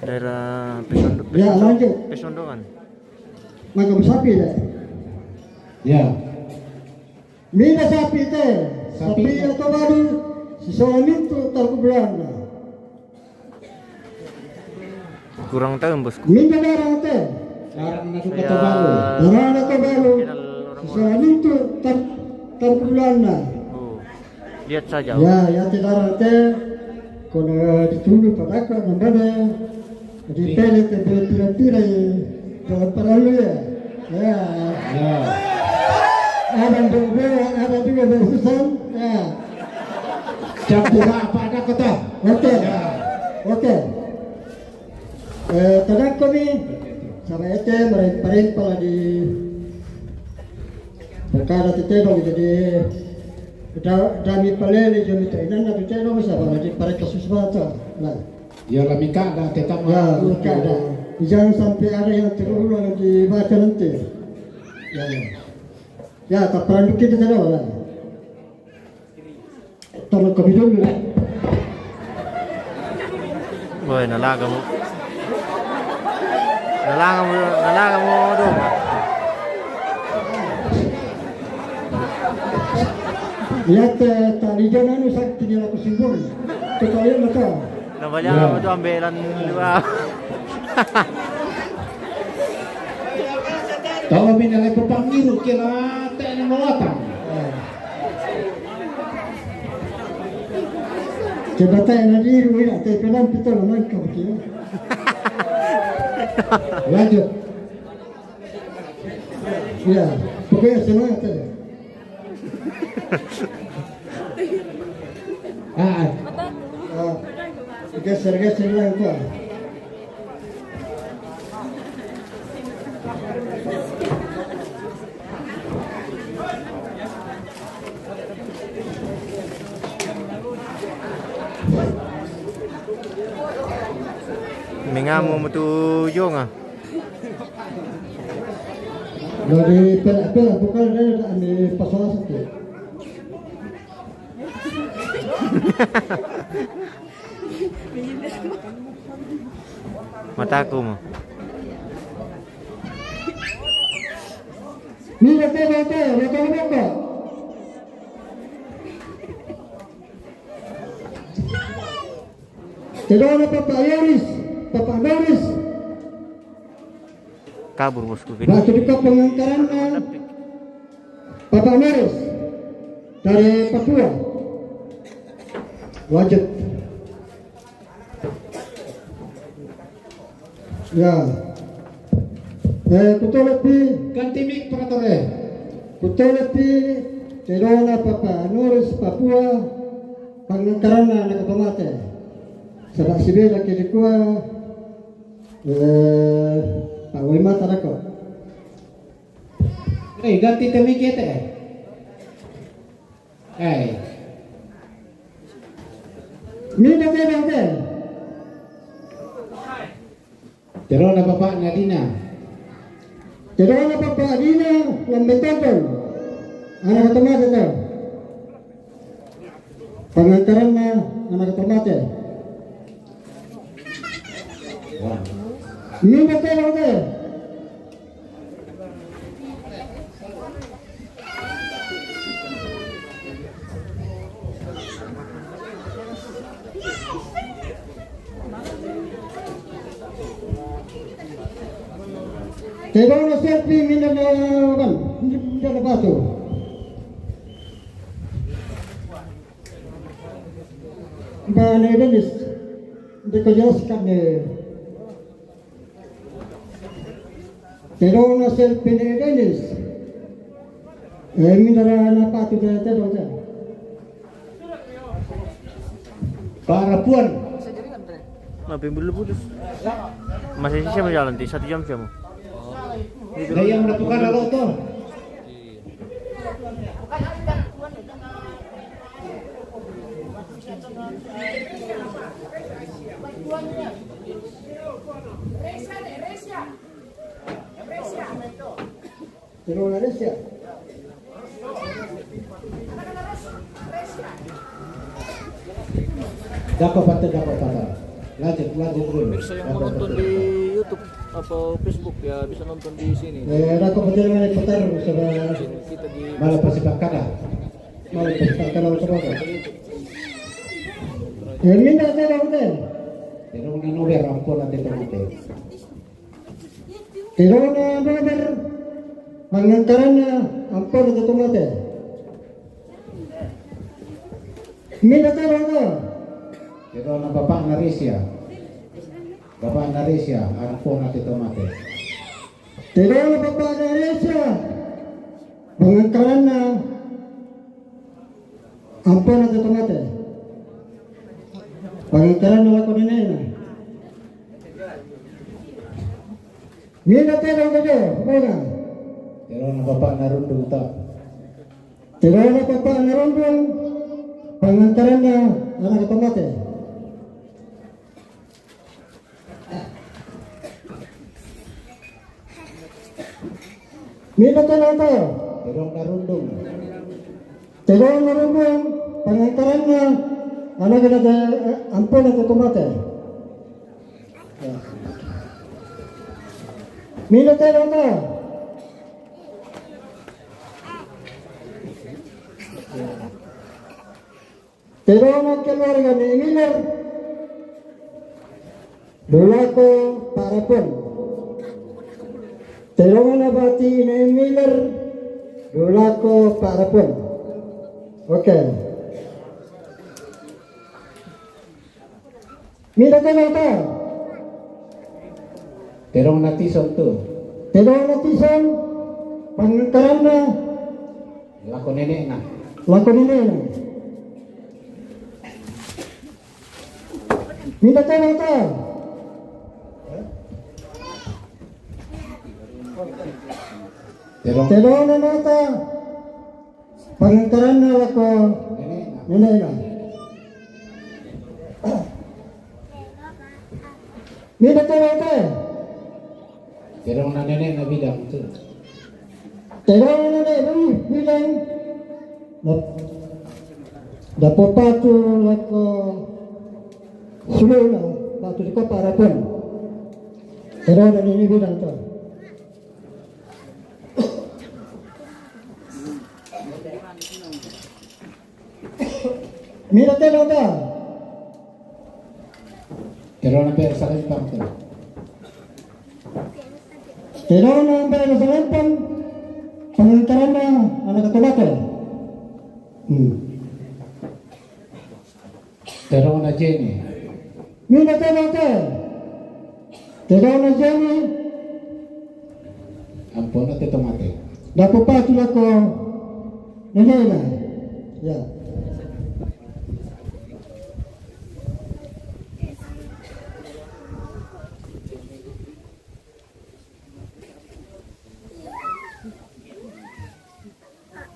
Daerah Ya lanjut. Pesondongan. Makam sapi teh. Ya. Minda sapi teh. Sapi Sapi. atau baru si sola mintu tarkubuluan Kurang tahu bosku. Minda barang teh. Sekarang na kata balu. Dongan atau baru Kenal si orang-orang. sola mintu tarkubuluan Oh. Lihat saja. ya tidak teh. Kalau ditunggu pada aku nambahnya di tele teh pira-pira jangan perlu ya. Ya. Ya. Ada juga berurusan. Ya. Jam pula apa ada kata? Oke. Ya. Oke. Kadang kami sama itu meraih pala di perkara tetebang jadi dami palele jom itu inan na tuteno bisa bang di para kasus bata. Nah, Ya la mika da tetap ya maka ada. Jangan sampai ada yang terulang dibaca nanti. Ya. Ya, tak perlu kita tahu lah. Tolong kami dulu. Boy, nalaga mo. Nalaga mo dong. Lihat tali jalan sakti dia laku simbol. Kekalian mata. Nabalya mo to ang belan, di ba? Tahu minalay papangiru kila tayo ng mawatang. Coba tayo na diri wala tayo pelang pito naman kabutiya. Lanjut. Ya, pokoknya semangat aja. Geser-geser lang ito. Minga mo matuyong ah. Dari pela-pela bukan dari ani pasalah satu. Mataku mo. Mira te, rekomenda. Tidak ada Papa Yoris, Papa Doris. Kabur bosku gini. Nah, ketika pengangkaran Papa Doris dari Papua. Wajib. Ya. Kuto lebih Ganti mic peratore. kuto lebih Terona Papa Doris Papua pengangkaran anak pemate. Sebab sibila kilikuwa Pak Wima tarako. Ganti ke mic ete. Mina te. Pero na Bapak Nadina. Terona Papa Adina lambetoto. Anak ketomate to. Pengangkaran anak ketomate. Mina te. Terona selfie mina kan. Mina batu. Bane denis. Dikojelaskan Terona selfie denis. Mina na patu te doja. Para puan. Ngapain belum putus? Masih sisa berjalan, 1 jam siya mo. Daya melakukan lalu to. Terona Resia. Dapat patah. Lanjut dulu. Bisa yang menonton di YouTube atau Facebook ya bisa nonton di sini. Rako betul mana putar sama Kita di Malah persipakan dah. mau persiapkan lawan terus. Mina te hotel. Pero na nube rampo na dito mate. Terona brother pengangkaran ampun itu tomate. Mina te hotel. Pero na Bapak Narisya. Bapak Narisya, rampo na dito mate. Terona Papa Indonesia pengangkaran ampun itu tomate. Pengangkaran laku nena. Mina te hotel. Bukan. Pero na Bapak Narundung ta. Terona Papa Narondong pengangkaran anak tomate. Mina te hotel. Pero Narundung. Terona Narondong pengangkaran anak ampun itu tomate. Minute nota. Terona keluarga ni Miller. Dulako parapon. Terona bati ni Miller. Dulako parapon. Okay. Minute nota. Terong natison tu. Terona tison. Pangkaran na. Lako nenek na. Lakon ini. Minta nota. Terong Terona nota. Pangkaran na lako. nenek na. Nene na. Minta nota. Terong na nenek na bidang tu. Terona na bilang. Dapat patu lako. Sulo na. Patu di ko para pun. Terona ini bilang tu. Minta nota. Terong na per sa pang tu. Terona ang pera sa lampan. Pangantaran na anak katumata. Terong na Jenny. Minta nota. Terona Jenny. Ampun na tomate. Dapat patu lako. Nene na. Ya.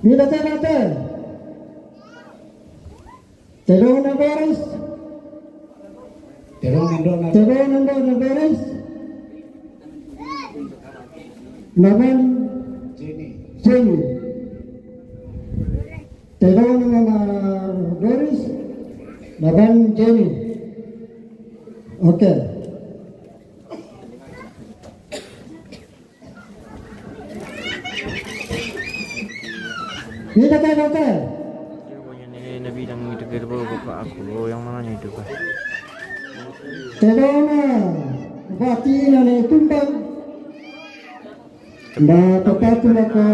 Minta nota. Terona Boris. Terong na doon na. Terona Boris. Naman Jenny. Jenny. Terona mga Boris. Naman Jenny. Okay. Minta nota. Pokoknya ini nabilang itu kira bapak aku yang mananya itu Pak. Terona bati na ni tumbang. Na tapatu na ko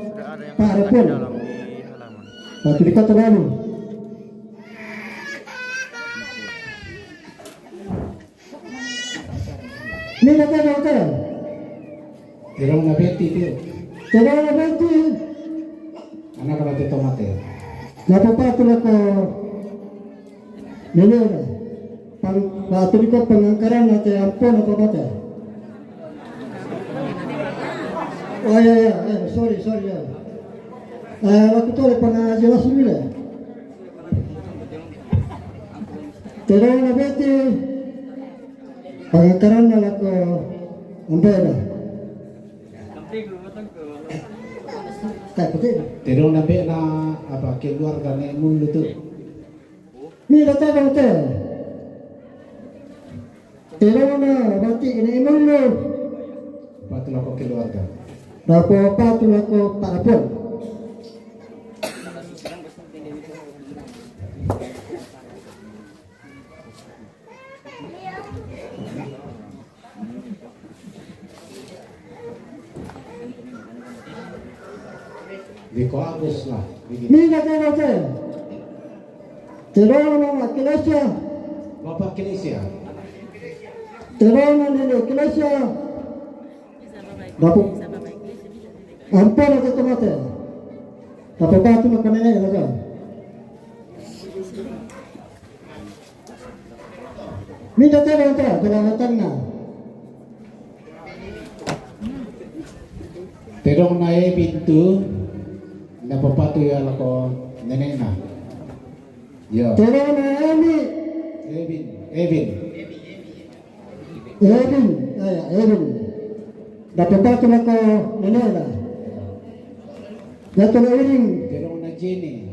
Sudah ada yang parapon. di dalam di halaman. Batu di kota baru. Minta nota. Terong na Betty tu. Terona bati. Anak kalau te tomate. Napapatu na ko nilera. Pang batu di ko pangangkaran na te ampon na pabata. Oh ya, sorry ya. Waktu tu lepas nak jelas dulu lah. Terona beti pangangkaran na lako umbera. Kaya putih. Terong na be na apa keluarga ni mulu tu. Mira tahu tu. Terona bati ini mulu. Patu lako keluarga. Dapat patu lako parapon. Di ko Agus lah. Mira tahu tu. Terona kilasya. Bapak Kinesia. Terona nene kilasya. Dapat ampun atau tomate. Dapat patu makan nene lagi. Mira tahu tu. Dalam tengah. Terong na pintu. Na papatu ya lako nenek na. Yo. Terona ini. Evin. Evin. Dapat patu lako nene lah. Jatuh iring. Terong na Jenny.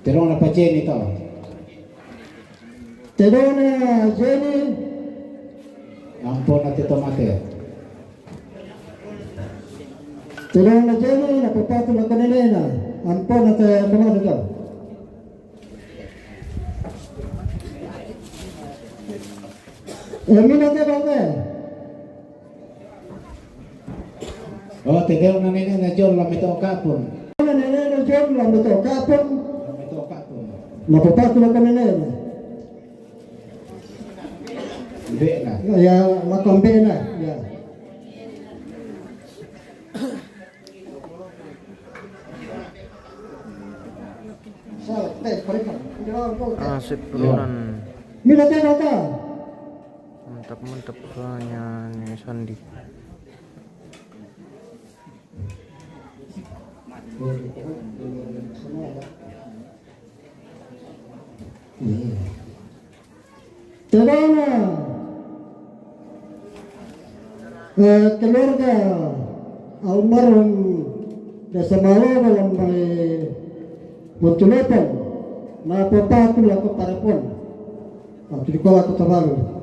Terong na pa Jenny to. Terona Jenny. Ampun na te tomate. Tulong na dyan eh, napapatol ako nila na. Ampon at kumano daw. Minat na daw eh. Oh, tideo na nini na John lamito kapon. Ano na nila dyan, lamito kapon. Lamito kapon. Napapatol ako nila na. Hindi na. Ya, makambi na. Ya. Asip pelunan. Minat na daw ka. Mantap kayaknya nih Sandi. Tulong na. Keluarga almarhum Dasamala dalam may Muntulepan napapatol ako para po. Hindi ko ako tabalo.